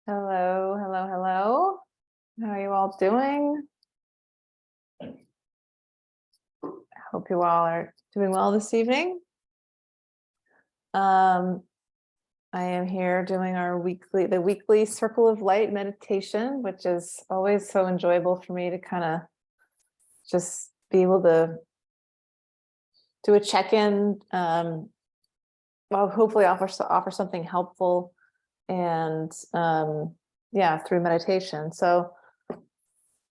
Hello, hello, hello. How are you all doing? I hope you all are doing well this evening. I am here doing the weekly Circle of Light meditation, which is always so enjoyable for me to kind of just be able to do a check-in. Well, hopefully offer something helpful and through meditation. So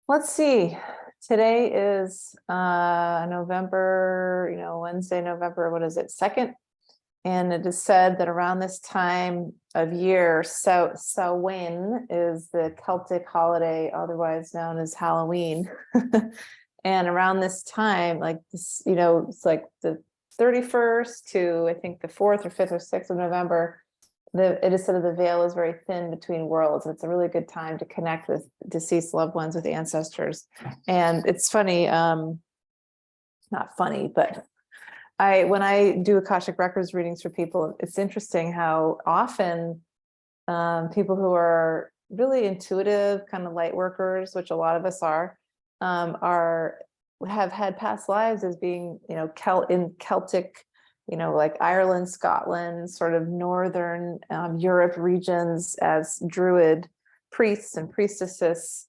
let's see. Today is November, Wednesday, November, what is it, 2nd? And it is said that around this time of year, Samhain is the Celtic holiday, otherwise known as Halloween. And around this time, like this, it's like the 31st to I think the 4th or 5th or 6th of November, it is said that the veil is very thin between worlds. It's a really good time to connect with deceased loved ones, with ancestors. And it's funny, not funny, but when I do Akashic Records readings for people, it's interesting how often people who are really intuitive, kind of light workers, which a lot of us are have had past lives as being, in Celtic, like Ireland, Scotland, sort of northern Europe regions as Druid priests and priestesses,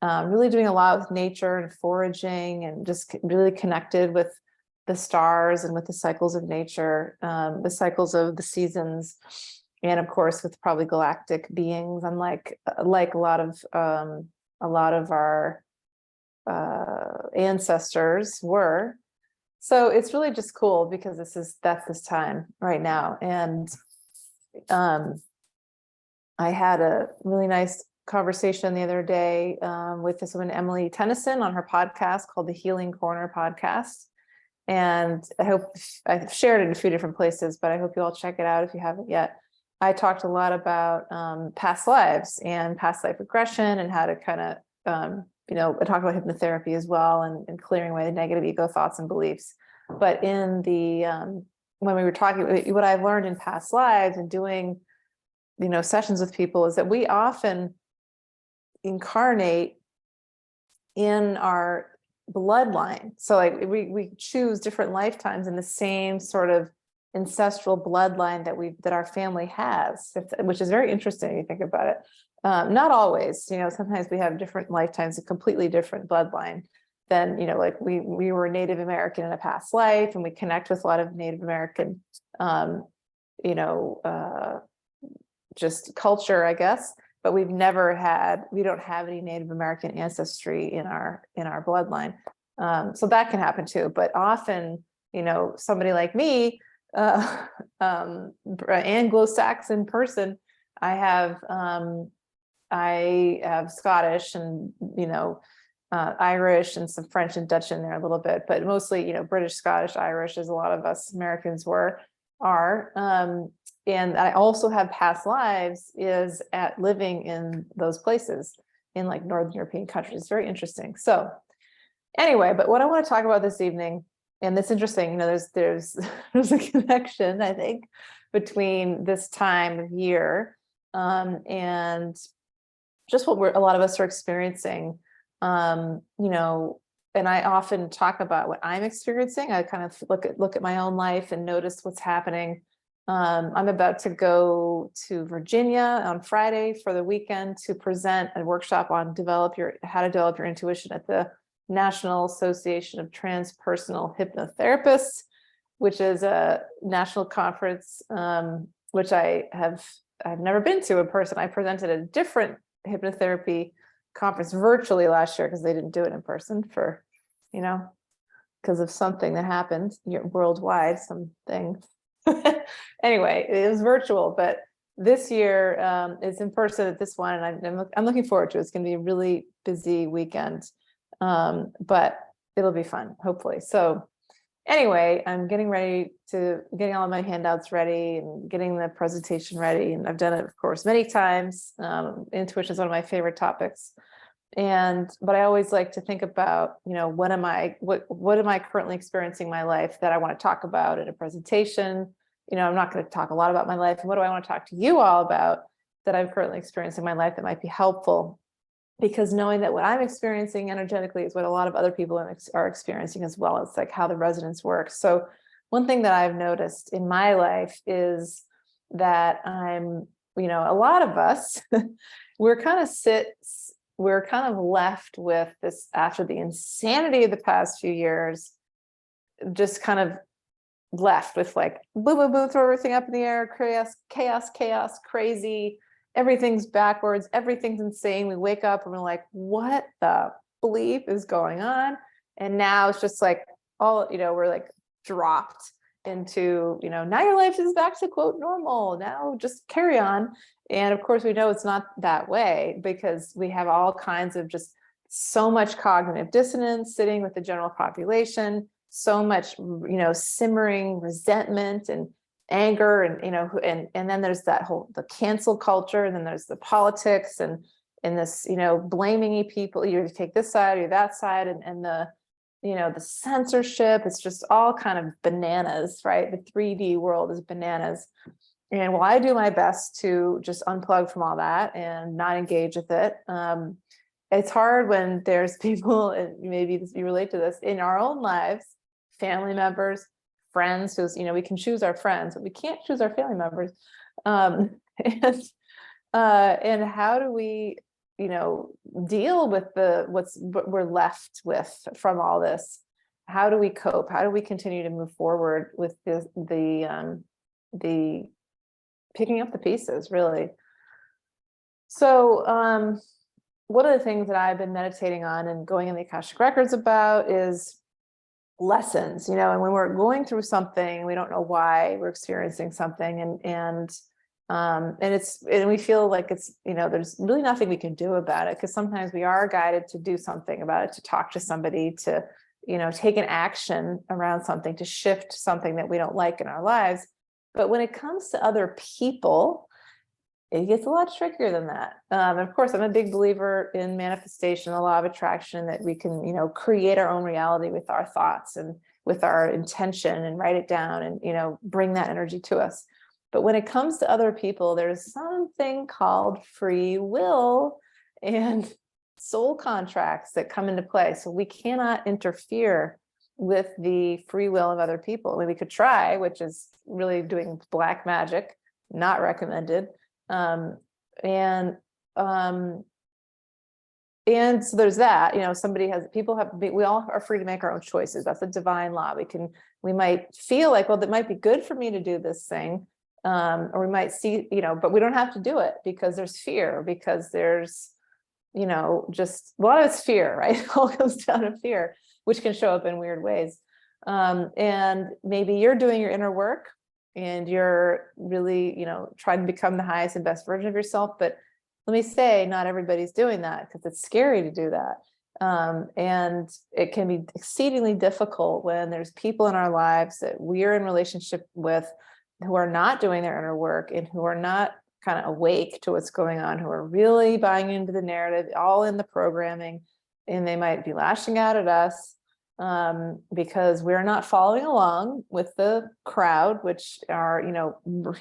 really doing a lot with nature and foraging and just really connected with the stars and with the cycles of nature, the cycles of the seasons, and of course with probably galactic beings, unlike like a lot of our ancestors were. So it's really just cool because that's this time right now. And I had a really nice conversation the other day with this woman, Emily Tennyson, on her podcast called the Healing Corner podcast. And I hope I've shared it in a few different places, but I hope you all check it out if you haven't yet. I talked a lot about past lives and past life regression and how to kind of, I talked about hypnotherapy as well and clearing away the negative ego thoughts and beliefs. But in the, when we were talking, what I've learned in past lives and doing, sessions with people is that we often incarnate in our bloodline. So like we choose different lifetimes in the same sort of ancestral bloodline that our family has, which is very interesting if you think about it. Not always, sometimes we have different lifetimes, a completely different bloodline than, like we were Native American in a past life, and we connect with a lot of Native American, just culture, I guess. But we don't have any Native American ancestry in our bloodline. So that can happen too. But often, somebody like me, Anglo-Saxon person, I have Scottish and, Irish and some French and Dutch in there a little bit, but mostly, British, Scottish, Irish, as a lot of us Americans are. And I also have past lives living in those places in like Northern European countries. It's very interesting. So anyway, but what I want to talk about this evening, and it's interesting, there's a connection, I think, between this time of year and just what a lot of us are experiencing, and I often talk about what I'm experiencing. I kind of look at my own life and notice what's happening. I'm about to go to Virginia on Friday for the weekend to present a workshop on how to develop your intuition at the National Association of Transpersonal Hypnotherapists, which is a national conference, which I've never been to in person. I presented a different hypnotherapy conference virtually last year because they didn't do it in person for, because of something that happened worldwide, something. Anyway, it was virtual, but this year it's in person at this one, and I'm looking forward to it. It's going to be a really busy weekend, but it'll be fun, hopefully. So anyway, I'm getting all of my handouts ready and getting the presentation ready, and I've done it, of course, many times. Intuition is one of my favorite topics, but I always like to think about, what am I currently experiencing in my life that I want to talk about in a presentation. I'm not going to talk a lot about my life, and what do I want to talk to you all about that I'm currently experiencing in my life that might be helpful, because knowing that what I'm experiencing energetically is what a lot of other people are experiencing as well. It's like how the resonance works. So one thing that I've noticed in my life is that I'm, a lot of us, we're kind of left with this after the insanity of the past few years, just kind of left with like, boom, boom, boom, throw everything up in the air, chaos, crazy. Everything's backwards. Everything's insane. We wake up and we're like, what the bleep is going on? And now it's just like we're like dropped into, now your life is back to quote normal. Now just carry on. And of course, we know it's not that way, because we have all kinds of just so much cognitive dissonance sitting with the general population, so much, simmering resentment and anger, and then there's the cancel culture, and then there's the politics and this, blaming people, you take this side or that side, and the, the censorship. It's just all kind of bananas, right? The 3D world is bananas. And while I do my best to just unplug from all that and not engage with it, it's hard when there's people, and maybe you relate to this, in our own lives, family members, friends, who's, we can choose our friends, but we can't choose our family members. And how do we, deal with what we're left with from all this? How do we cope? How do we continue to move forward with the picking up the pieces, really? So one of the things that I've been meditating on and going in the Akashic Records about is lessons, and when we're going through something, we don't know why we're experiencing something, and we feel like it's, there's really nothing we can do about it, because sometimes we are guided to do something about it, to talk to somebody, to, take an action around something, to shift something that we don't like in our lives. But when it comes to other people, it gets a lot trickier than that. Of course, I'm a big believer in manifestation, the law of attraction, that we can, create our own reality with our thoughts and with our intention, and write it down, and, bring that energy to us. But when it comes to other people, there's something called free will and soul contracts that come into play. So we cannot interfere with the free will of other people. I mean, we could try, which is really doing black magic, not recommended. And so there's that, we all are free to make our own choices. That's a divine law. We might feel like, well, that might be good for me to do this thing. Or we might see, but we don't have to do it, because there's fear, because there's, just a lot of it's fear, right? It all comes down to fear, which can show up in weird ways. And maybe you're doing your inner work, and you're really, trying to become the highest and best version of yourself. But let me say, not everybody's doing that, because it's scary to do that. And it can be exceedingly difficult when there's people in our lives that we're in relationship with who are not doing their inner work, and who are not kind of awake to what's going on, who are really buying into the narrative, all in the programming, and they might be lashing out at us because we're not following along with the crowd, which our,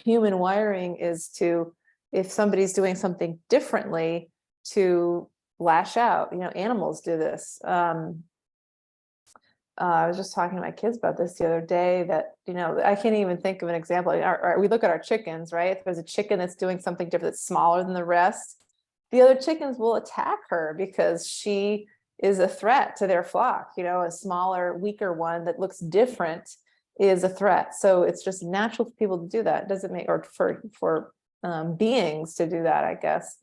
human wiring is to, if somebody's doing something differently, to lash out. Animals do this. I was just talking to my kids about this the other day, that, I can't even think of an example. We look at our chickens, right? If there's a chicken that's doing something different, that's smaller than the rest, the other chickens will attack her because she is a threat to their flock. A smaller, weaker one that looks different is a threat. So it's just natural for people to do that. It doesn't make, or for beings to do that, I guess.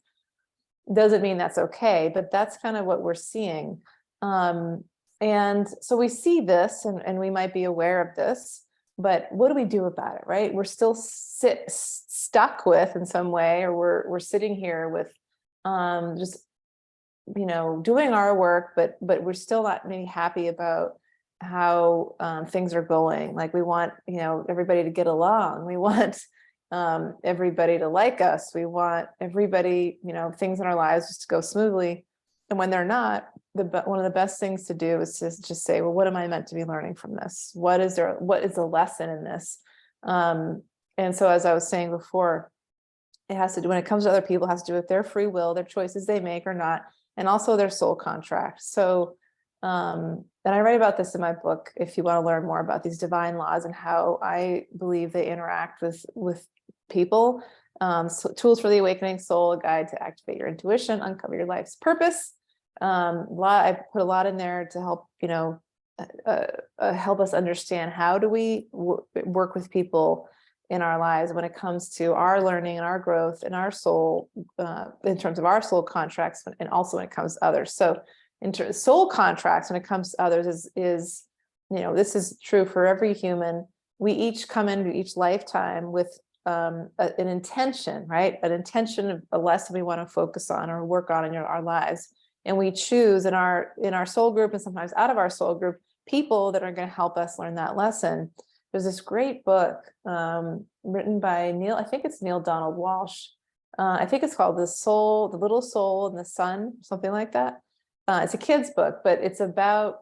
Doesn't mean that's okay, but that's kind of what we're seeing. And so we see this, and we might be aware of this, but what do we do about it, right? We're still stuck with, in some way, or we're sitting here with just, doing our work, but we're still not maybe happy about how things are going. Like, we want, everybody to get along. We want everybody to like us. We want everybody, things in our lives just to go smoothly. And when they're not, one of the best things to do is to just say, well, what am I meant to be learning from this? What is the lesson in this? And so, as I was saying before, It has to do, when it comes to other people, it has to do with their free will, their choices they make or not, and also their soul contract. So, and I write about this in my book, if you want to learn more about these divine laws and how I believe they interact with people. So Tools for the Awakening Soul, a guide to activate your intuition, uncover your life's purpose. I put a lot in there to help, help us understand how do we work with people in our lives when it comes to our learning and our growth and our soul, in terms of our soul contracts, and also when it comes to others. So soul contracts when it comes to others is, this is true for every human. We each come into each lifetime with an intention, right? An intention of a lesson we want to focus on or work on in our lives. And we choose in our soul group and sometimes out of our soul group, people that are going to help us learn that lesson. There's this great book written by I think it's Neil Donald Walsh. I think it's called The Little Soul and the Sun, something like that. It's a kid's book, but it's about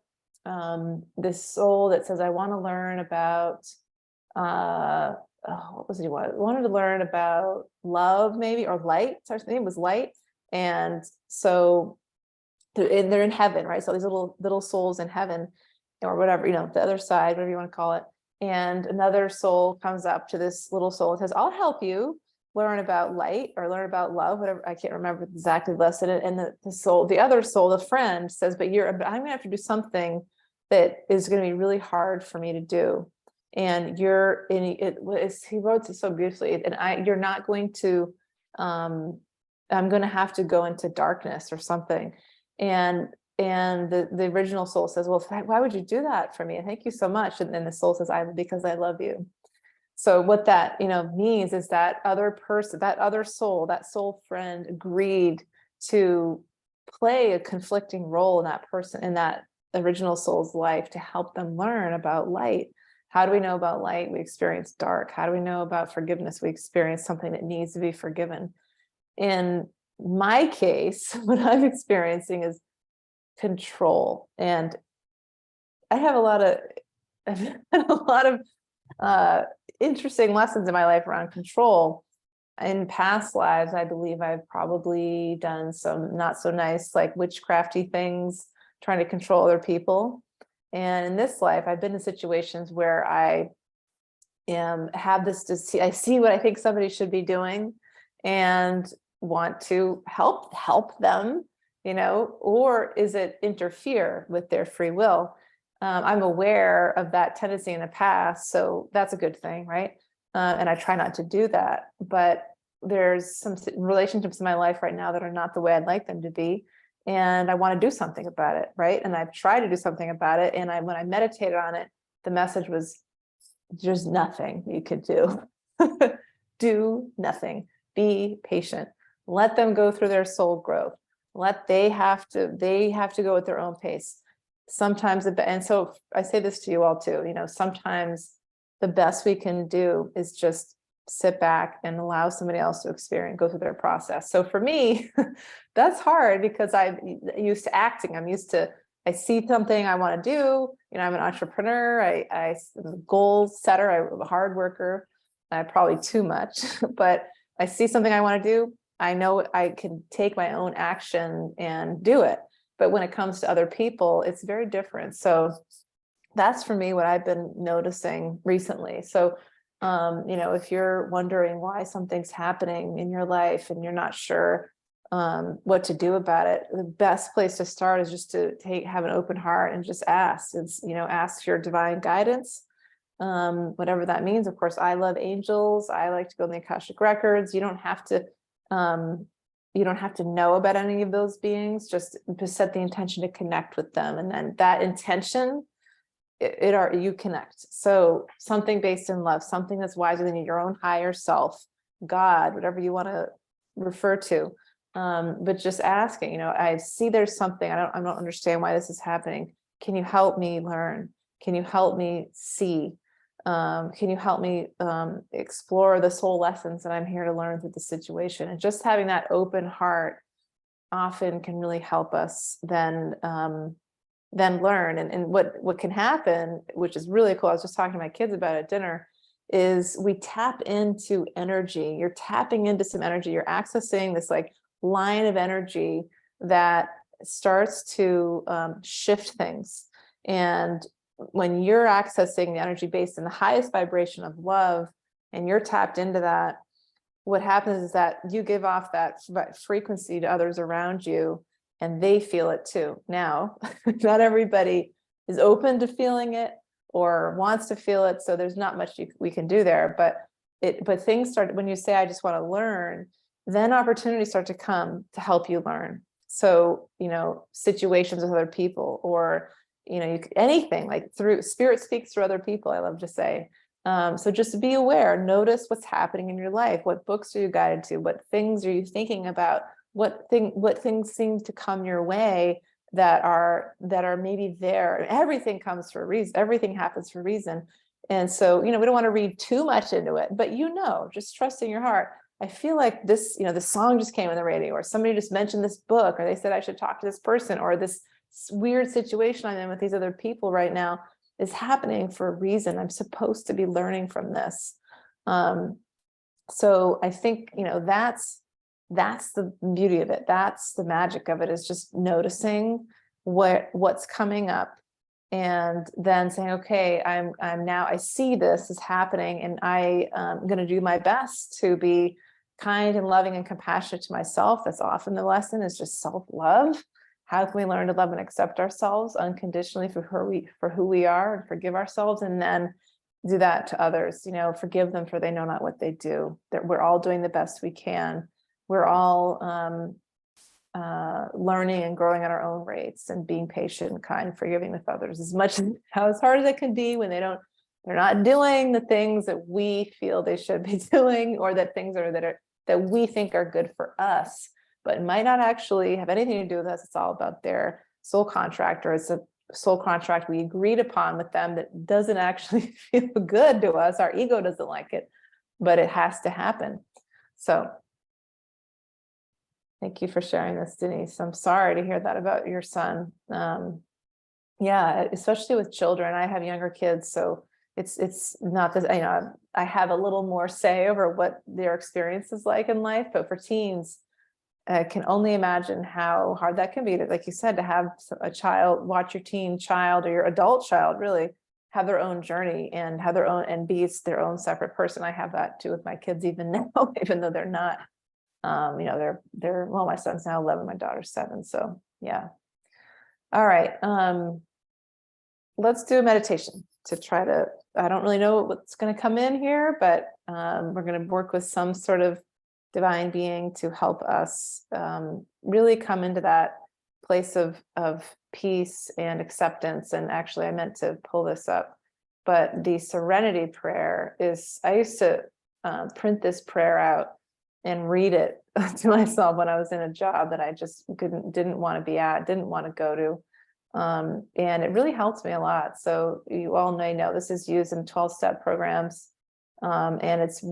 this soul that says, I want to learn about, what was it? He wanted to learn about love, maybe, or light. So I think it was light. And so they're in heaven, right? So these little souls in heaven, or whatever, the other side, whatever you want to call it. And another soul comes up to this little soul and says, I'll help you learn about light or learn about love, whatever. I can't remember exactly the lesson. And the other soul, the friend, says, but I'm going to have to do something that is going to be really hard for me to do. And he wrote it so beautifully. And you're not going to, I'm going to have to go into darkness or something. And the original soul says, well, why would you do that for me? Thank you so much. And then the soul says, because I love you. So what that, means is that other person, that other soul, that soul friend agreed to play a conflicting role in that person, in that original soul's life, to help them learn about light. How do we know about light? We experience dark. How do we know about forgiveness? We experience something that needs to be forgiven. In my case, what I'm experiencing is control. And I have I've had a lot of interesting lessons in my life around control. In past lives, I believe I've probably done some not so nice, like witchcrafty things, trying to control other people. And in this life, I've been in situations where I have I see what I think somebody should be doing and want to help them, or is it interfere with their free will? I'm aware of that tendency in the past, so that's a good thing, right? And I try not to do that. But there's some relationships in my life right now that are not the way I'd like them to be, and I want to do something about it, right? And I've tried to do something about it, and when I meditated on it, the message was, there's nothing you could do. Do nothing. Be patient. Let them go through their soul growth. They have to go at their own pace. Sometimes, and so I say this to you all too, sometimes the best we can do is just sit back and allow somebody else to go through their process. So for me, that's hard because I'm used to acting. I see something I want to do. I'm an entrepreneur. I'm a goal setter. I'm a hard worker. I probably too much, but I see something I want to do. I know I can take my own action and do it. But when it comes to other people, it's very different. So that's for me what I've been noticing recently. So, if you're wondering why something's happening in your life and you're not sure what to do about it, the best place to start is just to have an open heart and just ask. Ask your divine guidance, whatever that means. Of course, I love angels. I like to go in the Akashic records. You don't have to know about any of those beings. Just set the intention to connect with them, and then that intention, you connect. So something based in love, something that's wiser than your own higher self, God, whatever you want to refer to. But just asking, I see there's something, I don't understand why this is happening. Can you help me learn? Can you help me see? Can you help me explore the soul lessons that I'm here to learn through the situation? And just having that open heart often can really help us then learn. And what can happen, which is really cool, I was just talking to my kids about at dinner, is we tap into energy. You're tapping into some energy. You're accessing this like line of energy that starts to shift things. And when you're accessing the energy based in the highest vibration of love, and you're tapped into that, what happens is that you give off that frequency to others around you, and they feel it too. Now, not everybody is open to feeling it or wants to feel it, so there's not much we can do there. But things start when you say, "I just want to learn," then opportunities start to come to help you learn. So, situations with other people, or anything, like through spirit speaks through other people, I love to say. So just to be aware, notice what's happening in your life. What books are you guided to? What things are you thinking about? What things seem to come your way that are maybe there? Everything comes for a reason. Everything happens for a reason. And so, we don't want to read too much into it, but just trust in your heart. I feel like this, the song just came on the radio, or somebody just mentioned this book, or they said I should talk to this person, or this weird situation I'm in with these other people right now is happening for a reason. I'm supposed to be learning from this. So I think, that's the beauty of it. That's the magic of it, is just noticing what's coming up, and then saying, okay, I'm now, I see this is happening, and I'm going to do my best to be kind and loving and compassionate to myself. That's often the lesson, is just self-love. How can we learn to love and accept ourselves unconditionally for who we are, and forgive ourselves, and then do that to others? Forgive them, for they know not what they do. That we're all doing the best we can. We're all learning and growing at our own rates, and being patient and kind, forgiving with others as hard as it can be when they're not doing the things that we feel they should be doing, or that things that we think are good for us, but it might not actually have anything to do with us. It's all about their soul contract, or it's a soul contract we agreed upon with them that doesn't actually feel good to us. Our ego doesn't like it, but it has to happen. So thank you for sharing this, Denise. I'm sorry to hear that about your son. Yeah, especially with children. I have younger kids, so it's not that, I have a little more say over what their experience is like in life, but for teens, I can only imagine how hard that can be, like you said, to have a child, watch your teen child or your adult child really have their own journey and have their own, and be their own separate person. I have that too with my kids even now, even though they're not, well, my son's now 11, my daughter's 7. So yeah. All right. Let's do a meditation to try to, I don't really know what's going to come in here, but we're going to work with some sort of divine being to help us really come into that place of peace and acceptance. And actually, I meant to pull this up, but the Serenity prayer is, I used to print this prayer out and read it to myself when I was in a job that I just didn't want to be at, didn't want to go to. And it really helps me a lot. So you all may know this is used in 12-step programs. And it's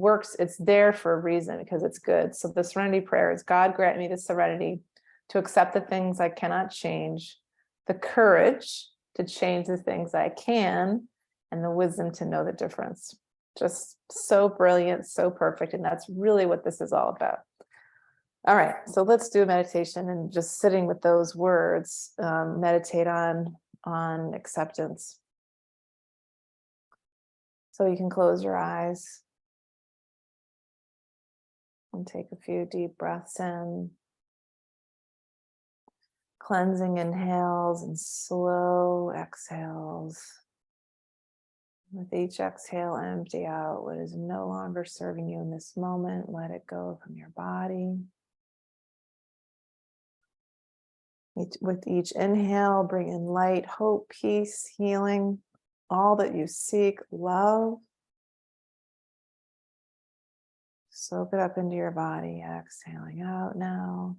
there for a reason, because it's good. So the Serenity prayer is: God, grant me the serenity to accept the things I cannot change, the courage to change the things I can, and the wisdom to know the difference. Just so brilliant, so perfect. And that's really what this is all about. All right, so let's do a meditation, and just sitting with those words, meditate on acceptance. So you can close your eyes and take a few deep breaths in, cleansing inhales and slow exhales. With each exhale, empty out what is no longer serving you in this moment. Let it go from your body. With each inhale, bring in light, hope, peace, healing, all that you seek, love. Soak it up into your body, exhaling out now.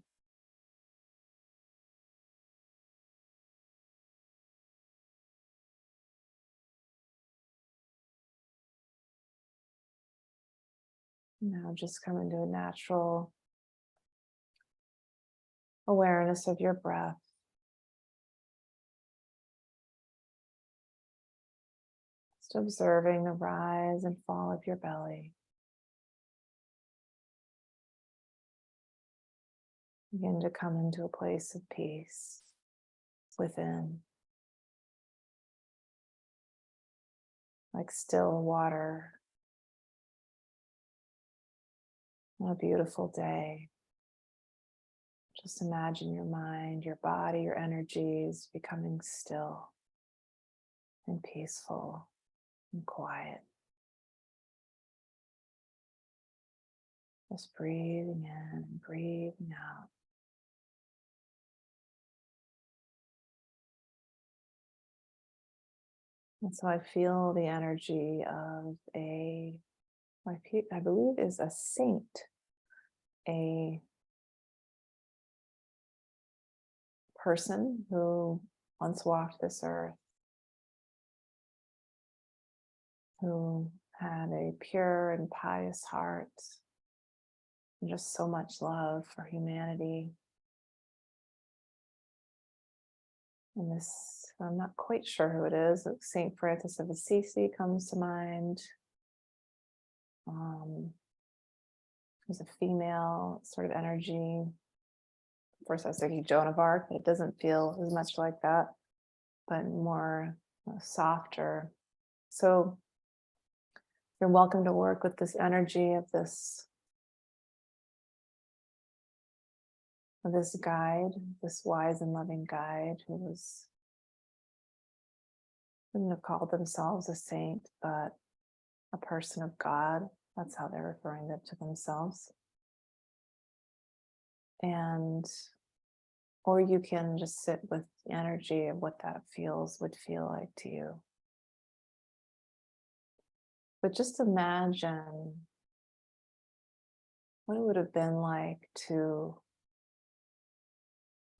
Now just come into a natural awareness of your breath. Just observing the rise and fall of your belly. Begin to come into a place of peace within, like still water on a beautiful day. Just imagine your mind, your body, your energies becoming still and peaceful and quiet. Just breathing in and breathing out. And so I feel the energy of I believe is a saint, a person who once walked this earth, who had a pure and pious heart, and just so much love for humanity. And this, I'm not quite sure who it is. Saint Francis of Assisi comes to mind. There's a female sort of energy. First I was thinking Joan of Arc, but it doesn't feel as much like that, but more softer. So you're welcome to work with this energy of this guide, this wise and loving guide who wouldn't have called themselves a saint, but a person of God. That's how they're referring to themselves. Or you can just sit with the energy of what that would feel like to you. But just imagine what it would have been like to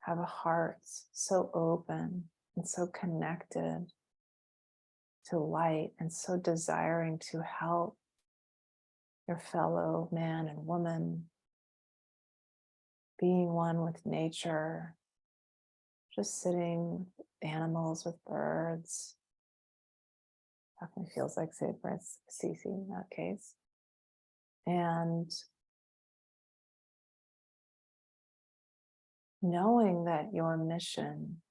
have a heart so open and so connected to light and so desiring to help your fellow man and woman, being one with nature, just sitting with animals, with birds. Definitely feels like St. Francis of Assisi in that case. And knowing that your mission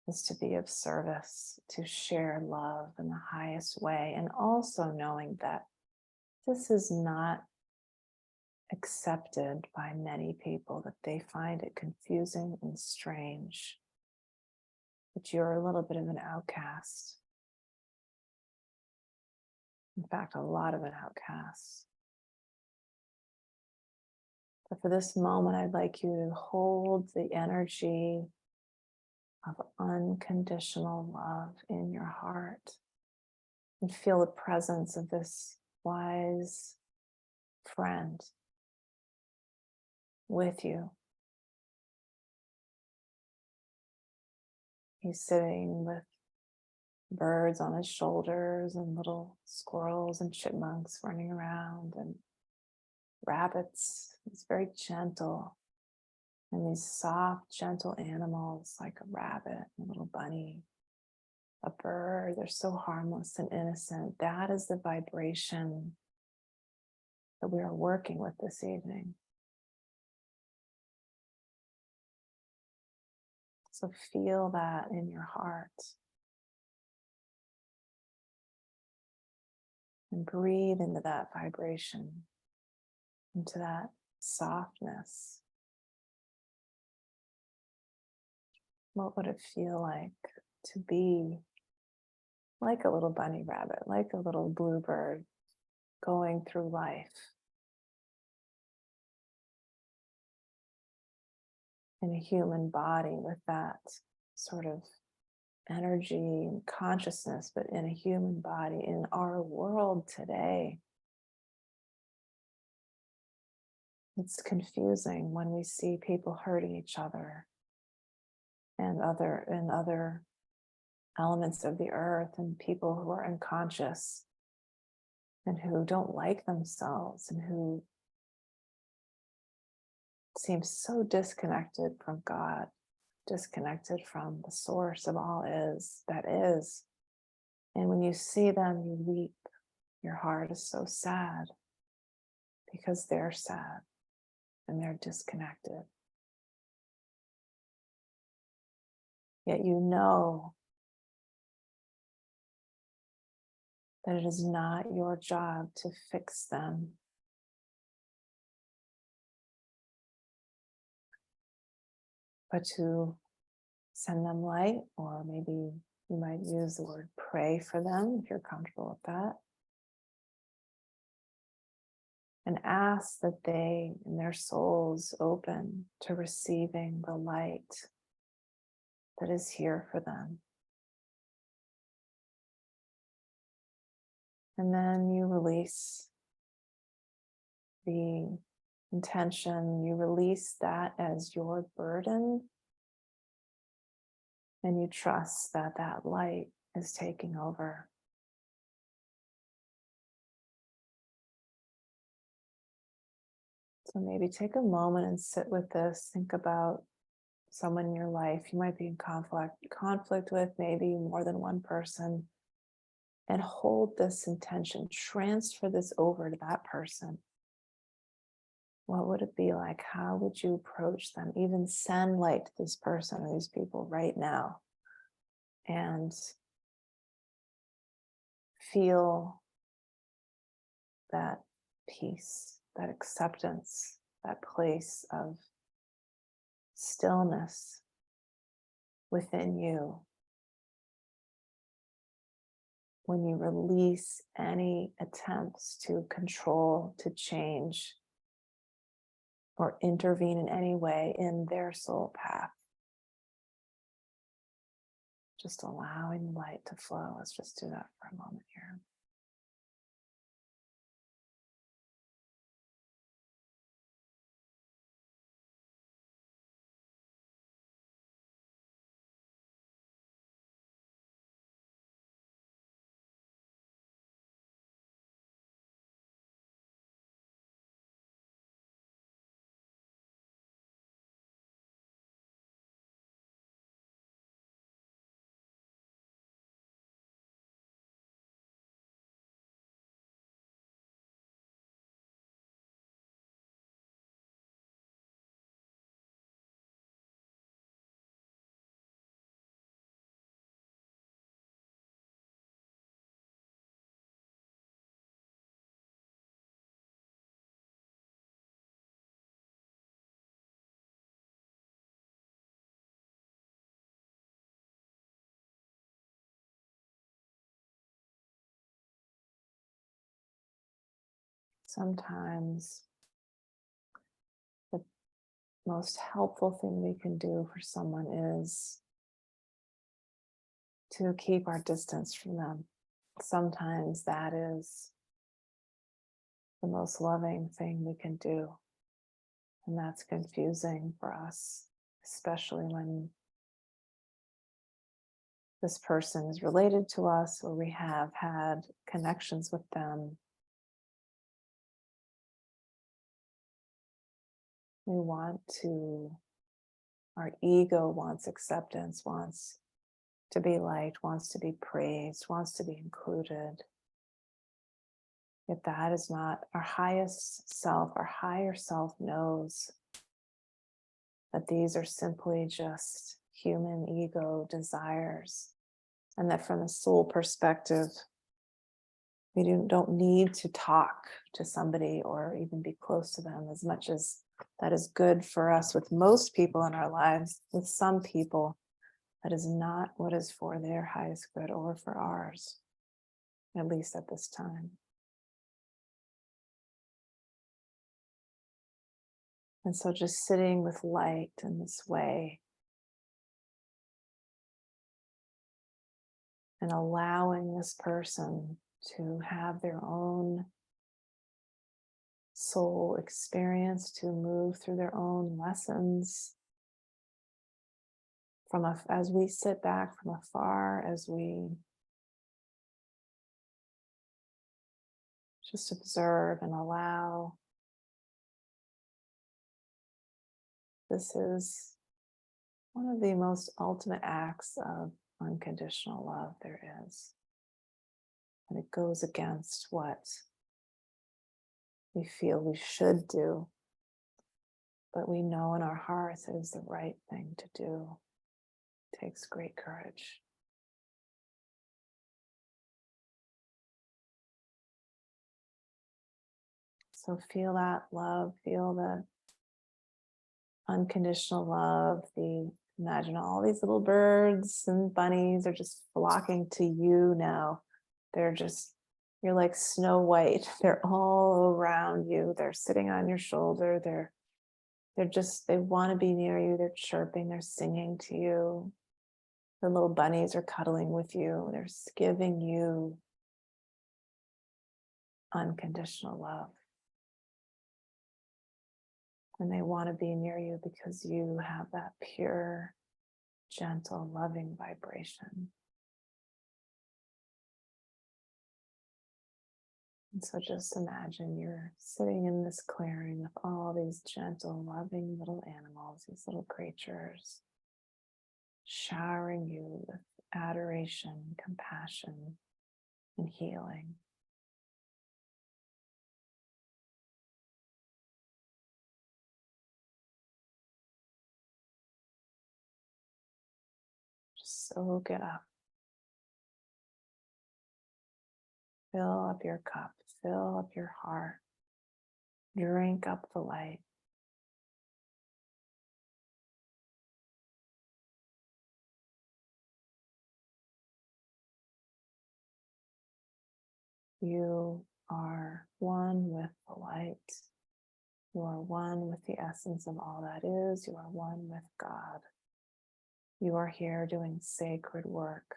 is to be of service, to share love in the highest way, and also knowing that this is not accepted by many people, that they find it confusing and strange, that you're a little bit of an outcast. In fact, a lot of an outcast. But for this moment, I'd like you to hold the energy of unconditional love in your heart and feel the presence of this wise friend with you. He's sitting with birds on his shoulders and little squirrels and chipmunks running around and rabbits. He's very gentle. And these soft, gentle animals like a rabbit, a little bunny, a bird, they're so harmless and innocent. That is the vibration that we are working with this evening. So feel that in your heart. And breathe into that vibration, into that softness. What would it feel like to be like a little bunny rabbit, like a little bluebird going through life in a human body with that sort of energy and consciousness, but in a human body in our world today? It's confusing when we see people hurting each other and other elements of the earth, and people who are unconscious and who don't like themselves and who seem so disconnected from God, disconnected from the source of all that is. And when you see them, you weep. Your heart is so sad because they're sad and they're disconnected. Yet you know that it is not your job to fix them, but to send them light, or maybe you might use the word pray for them if you're comfortable with that. And ask that they and their souls open to receiving the light that is here for them. And then you release the intention, you release that as your burden, and you trust that that light is taking over. So maybe take a moment and sit with this. Think about someone in your life you might be in conflict with, maybe more than one person, and hold this intention. Transfer this over to that person. What would it be like? How would you approach them? Even send light to this person or these people right now, and feel that peace, that acceptance, that place of stillness within you when you release any attempts to control, to change, or intervene in any way in their soul path. Just allowing light to flow. Let's just do that for a moment here. Sometimes the most helpful thing we can do for someone is to keep our distance from them. Sometimes that is the most loving thing we can do. And that's confusing for us, especially when this person is related to us or we have had connections with them. We want to, our ego wants acceptance, wants to be liked, wants to be praised, wants to be included. Yet that is not our highest self. Our higher self knows that these are simply just human ego desires, and that from the soul perspective, we don't need to talk to somebody or even be close to them as much as that is good for us with most people in our lives. With some people, that is not what is for their highest good or for ours, at least at this time. And so just sitting with light in this way and allowing this person to have their own soul experience, to move through their own lessons as we sit back from afar, as we just observe and allow. This is one of the most ultimate acts of unconditional love there is. and it goes against what we feel we should do, but we know in our hearts it is the right thing to do. It takes great courage. So feel that love, feel the unconditional love, imagine all these little birds and bunnies are just flocking to you now. You're like Snow White. They're all around you. They're sitting on your shoulder. They want to be near you. They're chirping, they're singing to you. The little bunnies are cuddling with you. They're giving you unconditional love. And they want to be near you because you have that pure, gentle, loving vibration. And so just imagine you're sitting in this clearing with all these gentle, loving little animals, these little creatures, showering you with adoration, compassion, and healing. Just soak it up. Fill up your cup, fill up your heart, drink up the light. You are one with the light. You are one with the essence of all that is. You are one with God. You are here doing sacred work.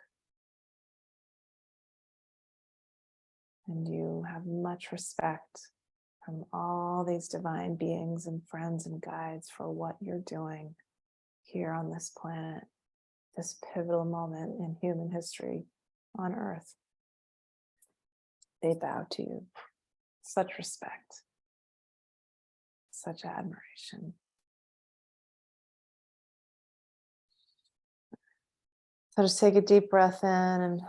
And you have much respect from all these divine beings and friends and guides for what you're doing here on this planet, this pivotal moment in human history on Earth. They bow to you. Such respect, such admiration. So just take a deep breath in and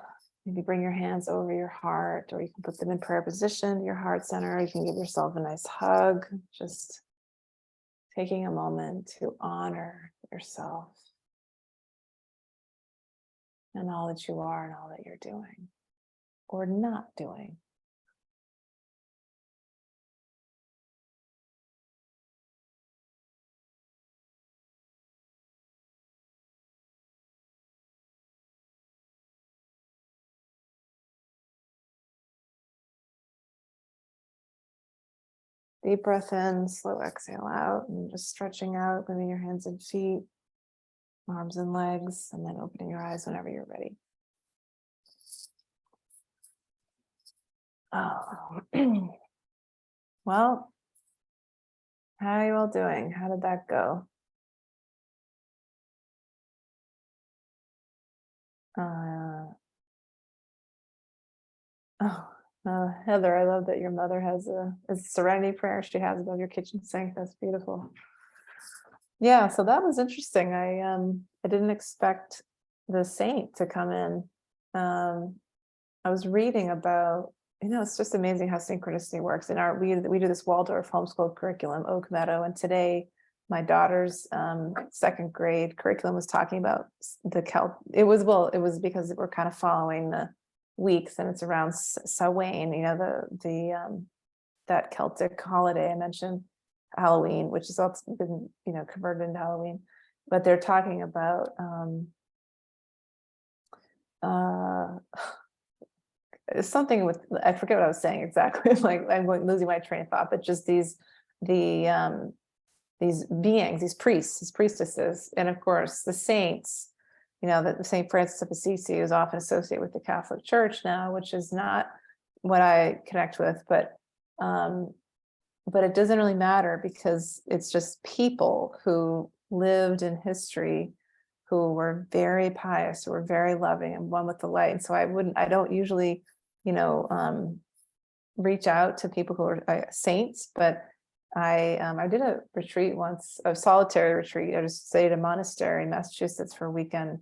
maybe bring your hands over your heart, or you can put them in prayer position, your heart center. You can give yourself a nice hug, just taking a moment to honor yourself and all that you are and all that you're doing or not doing. Deep breath in, slow exhale out, and just stretching out, moving your hands and feet, arms and legs, and then opening your eyes whenever you're ready. Oh. Well, how are you all doing? How did that go? Heather, I love that your mother has a Serenity prayer she has above your kitchen sink. That's beautiful. Yeah, so that was interesting. I didn't expect the saint to come in. I was reading about, it's just amazing how synchronicity works. We do this Waldorf homeschool curriculum, Oak Meadow, and today my daughter's second grade curriculum was talking about the Celt. It was because we're kind of following the weeks, and it's around Samhain, that Celtic holiday I mentioned, Halloween, which has also been converted into Halloween, but they're talking about something with, I forget what I was saying exactly. Like I'm losing my train of thought, but just these beings, these priests, these priestesses, and of course the saints. That Saint Francis of Assisi is often associated with the Catholic Church now, which is not what I connect with, but it doesn't really matter because it's just people who lived in history who were very pious, who were very loving and one with the light. And so I don't usually, reach out to people who are saints, but I did a retreat once, a solitary retreat. I just stayed at a monastery in Massachusetts for a weekend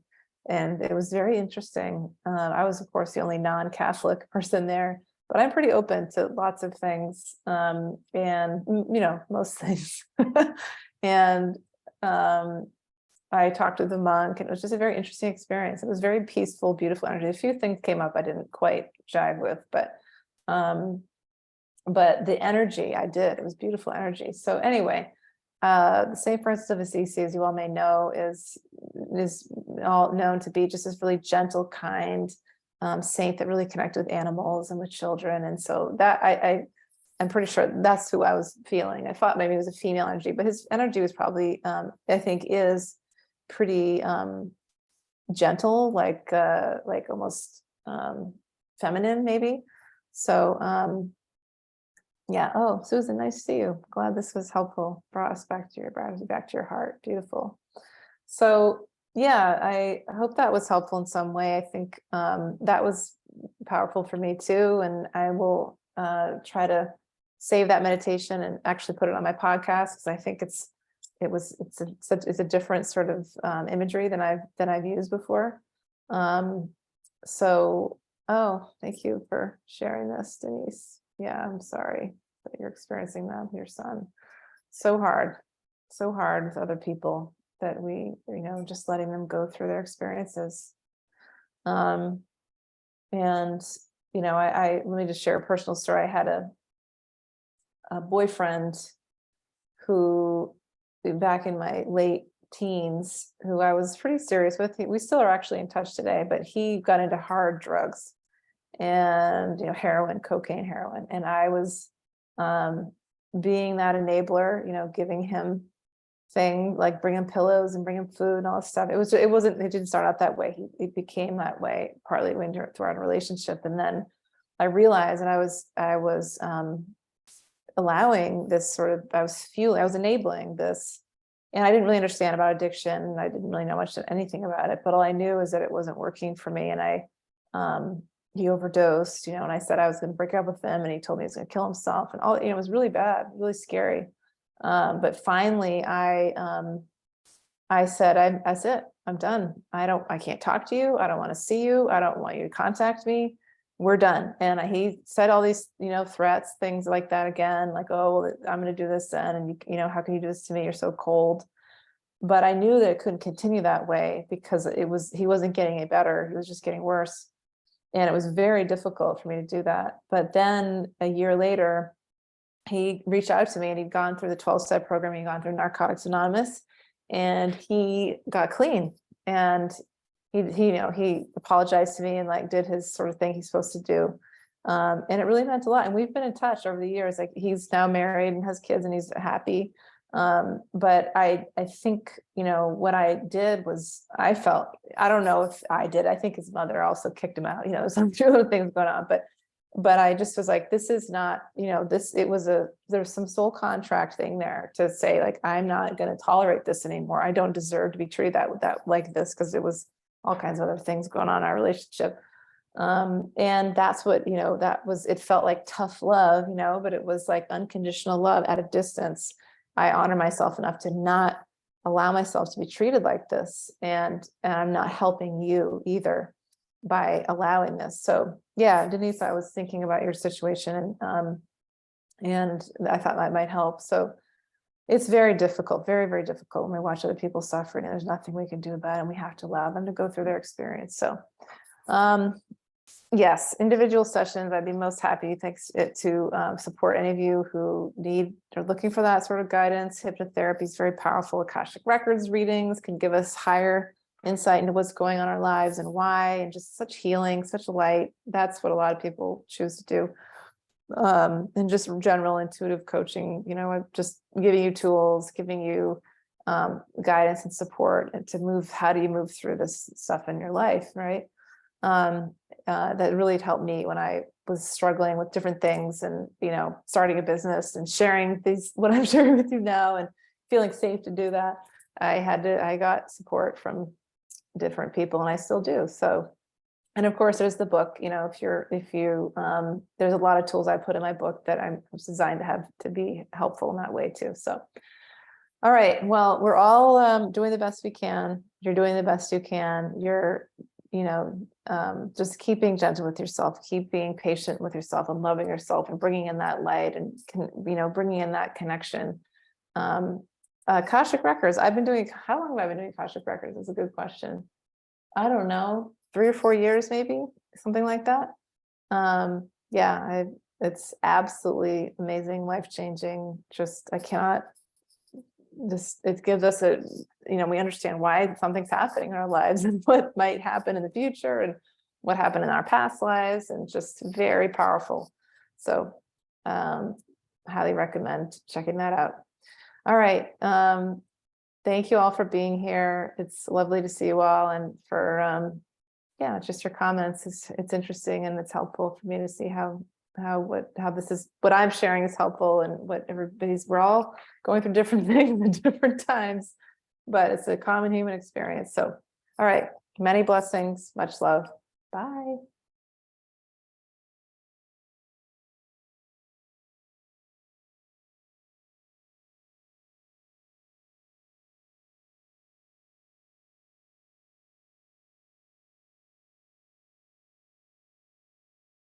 And it was very interesting. I was, of course, the only non-Catholic person there, but I'm pretty open to lots of things, and most things. And I talked to the monk, and it was just a very interesting experience. It was very peaceful, beautiful energy. A few things came up I didn't quite jive with, but the energy I did. It was beautiful energy. So anyway, the Saint Francis of Assisi, as you all may know, is all known to be just this really gentle, kind saint that really connected with animals and with children. And so that I'm pretty sure that's who I was feeling. I thought maybe it was a female energy, but his energy was probably, I think, is pretty gentle, like almost feminine, maybe. So yeah. Oh, Susan, nice to see you. Glad this was helpful. Brought us back to your heart. Beautiful. So yeah, I hope that was helpful in some way. I think that was powerful for me too, and I will try to save that meditation and actually put it on my podcast, because I think it's a different sort of imagery than I've used before. So, oh, thank you for sharing this, Denise. Yeah, I'm sorry that you're experiencing that with your son. So hard with other people that we, just letting them go through their experiences. And, I let me just share a personal story. I had a boyfriend who, back in my late teens, who I was pretty serious with. We still are actually in touch today, but he got into hard drugs and, heroin, cocaine, heroin. And I was being that enabler, giving him things like bringing pillows and bringing food and all this stuff. It didn't start out that way. It became that way partly throughout a relationship. And then I realized, and I was allowing this sort of, I was enabling this, and I didn't really understand about addiction. I didn't really know anything about it, but all I knew is that it wasn't working for me. And he overdosed, and I said I was going to break up with him, and he told me he was going to kill himself, and all, it was really bad, really scary. But finally I said, that's it. I'm done. I can't talk to you. I don't want to see you. I don't want you to contact me. We're done. And he said all these, threats, things like that again, like, oh, well, I'm going to do this then. And how can you do this to me? You're so cold. But I knew that it couldn't continue that way, because he wasn't getting any better. He was just getting worse. And it was very difficult for me to do that. But then a year later, he reached out to me, and he'd gone through the 12-step program. He'd gone through Narcotics Anonymous, and he got clean. And he apologized to me and did his sort of thing he's supposed to do. And it really meant a lot. And we've been in touch over the years. Like, he's now married and has kids, and he's happy. But I think, what I did was, I don't know if I did. I think his mother also kicked him out, some true things going on, but I just was like, this is not, there's some soul contract thing there to say, like, I'm not going to tolerate this anymore. I don't deserve to be treated that like this, because it was all kinds of other things going on in our relationship. And that's what, it felt like tough love, but it was like unconditional love at a distance. I honor myself enough to not allow myself to be treated like this. And I'm not helping you either by allowing this. So yeah, Denise, I was thinking about your situation, and I thought that might help. So it's very difficult, very, very difficult when we watch other people suffering, and there's nothing we can do about it, and we have to allow them to go through their experience. So yes, individual sessions, I'd be most happy to support any of you who are looking for that sort of guidance. Hypnotherapy is very powerful. Akashic records readings can give us higher insight into what's going on in our lives and why, and just such healing, such light. That's what a lot of people choose to do. And just general intuitive coaching, just giving you tools, giving you guidance and support, and how do you move through this stuff in your life, right? That really helped me when I was struggling with different things, and starting a business and sharing what I'm sharing with you now, and feeling safe to do that. I got support from different people, and I still do. So, and of course there's the book, if you there's a lot of tools I put in my book that I'm designed to be helpful in that way too. So, all right, well, we're all doing the best we can. You're doing the best you can. You're, just keeping gentle with yourself, keep being patient with yourself and loving yourself and bringing in that light and, bringing in that connection. Akashic records. How long have I been doing Akashic records? That's a good question. I don't know, 3 or 4 years, maybe something like that. Yeah, it's absolutely amazing, life-changing. Just, I cannot, it gives us we understand why something's happening in our lives and what might happen in the future and what happened in our past lives, and just very powerful. So, highly recommend checking that out. All right. Thank you all for being here. It's lovely to see you all, and for, just your comments. It's interesting, and it's helpful for me to see how what I'm sharing is helpful, and what we're all going through different things at different times, but it's a common human experience. So, all right, many blessings, much love. Bye.